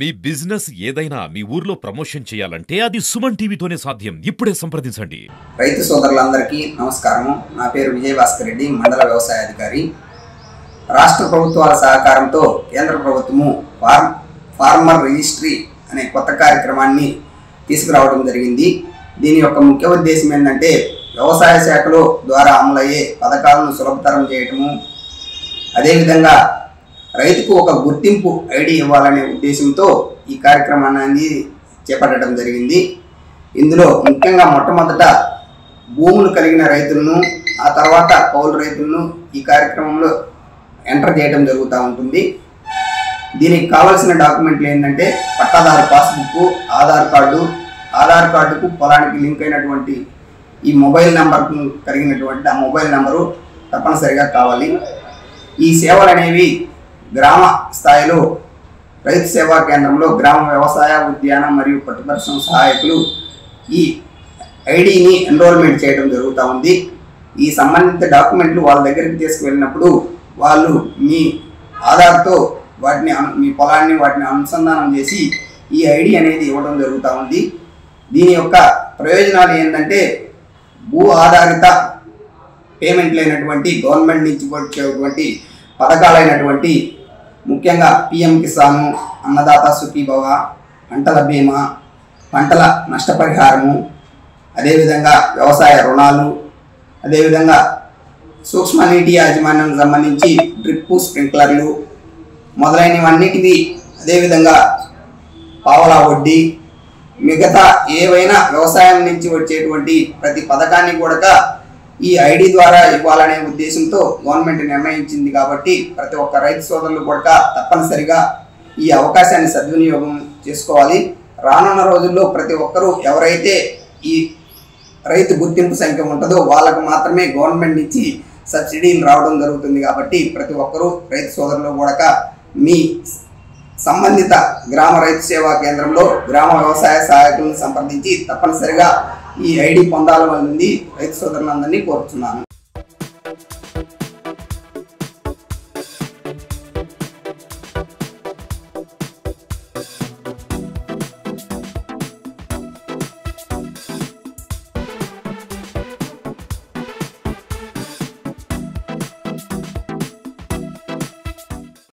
మీ business ఏదైనా మీ ఊర్లో promotion చేయాలంటే అది సుమన్ టీవీతోనే సాధ్యం. ఇప్పుడే సంప్రదించండి. రైతు సోదరులందరికీ నమస్కారం. నా పేరు విజయభాస్కర్ రెడ్డి, మండల వ్యవసాయ అధికారి. రాష్ట్ర ప్రభుత్వాల సహకారంతో కేంద్ర ప్రభుత్వము ఫార్మర్ రిజిస్ట్రీ అనే కొత్త కార్యక్రమాన్ని తీసుకురావడం జరిగింది. దీని యొక్క ముఖ్య ఉద్దేశం ఏంటంటే వ్యవసాయ శాఖలో ద్వారా అమలయ్యే పథకాలను సులభతరం చేయటము, అదేవిధంగా రైతుకు ఒక గుర్తింపు ఐడి ఇవ్వాలనే ఉద్దేశంతో ఈ కార్యక్రమాన్ని చేపట్టడం జరిగింది. ఇందులో ముఖ్యంగా మొట్టమొదట భూములు కలిగిన రైతులను, ఆ తర్వాత కౌలు రైతులను ఈ కార్యక్రమంలో ఎంటర్ చేయడం జరుగుతూ ఉంటుంది. దీనికి కావాల్సిన డాక్యుమెంట్లు ఏంటంటే పట్టాదారు పాస్బుక్, ఆధార్ కార్డుకు పొలానికి లింక్ అయినటువంటి ఈ మొబైల్ నెంబర్కు కలిగినటువంటి ఆ మొబైల్ నెంబరు తప్పనిసరిగా కావాలి. ఈ సేవలు అనేవి గ్రామ స్థాయిలో రైతు సేవా కేంద్రంలో గ్రామ వ్యవసాయ, ఉద్యాన మరియు పట్టు పరిశ్రమ సహాయకులు ఈ ఐడిని ఎన్రోల్మెంట్ చేయడం జరుగుతూ ఉంది. ఈ సంబంధిత డాక్యుమెంట్లు వాళ్ళ దగ్గరికి తీసుకువెళ్ళినప్పుడు వాళ్ళు మీ ఆధార్తో మీ పొలాన్ని అనుసంధానం చేసి ఈ ఐడి అనేది ఇవ్వడం జరుగుతూ ఉంది. దీని యొక్క ప్రయోజనాలు ఏంటంటే భూ ఆధారిత పేమెంట్లు అయినటువంటి గవర్నమెంట్ నుంచి వచ్చేటువంటి పథకాలైనటువంటి ముఖ్యంగా పిఎం కిసాను, అన్నదాత సుఖీభవ, పంటల బీమా, పంటల నష్టపరిహారము, అదేవిధంగా వ్యవసాయ రుణాలు, అదేవిధంగా సూక్ష్మ నీటి యాజమాన్యం సంబంధించి డ్రిప్, స్ప్రింక్లర్లు మొదలైనవన్నిటివి, అదేవిధంగా పావలా వడ్డీ, మిగతా ఏవైనా వ్యవసాయం నుంచి వచ్చేటువంటి ప్రతి పథకాన్ని కూడా ఈ ఐడి ద్వారా ఇవ్వాలనే ఉద్దేశంతో గవర్నమెంట్ నిర్ణయించింది. కాబట్టి ప్రతి ఒక్క రైతు సోదరులు కూడా తప్పనిసరిగా ఈ అవకాశాన్ని సద్వినియోగం చేసుకోవాలి. రానున్న రోజుల్లో ప్రతి ఒక్కరూ ఎవరైతే ఈ రైతు గుర్తింపు సంఖ్య ఉంటుందో వాళ్ళకు మాత్రమే గవర్నమెంట్ నుంచి సబ్సిడీలు రావడం జరుగుతుంది. కాబట్టి ప్రతి ఒక్కరూ రైతు సోదరులు కూడా మీ సంబంధిత గ్రామ రైతు సేవా కేంద్రంలో గ్రామ వ్యవసాయ సహాయకులను సంప్రదించి తప్పనిసరిగా ఈ ఐడి పొందాలని రైతు సోదరులందరినీ కోరుతున్నాను.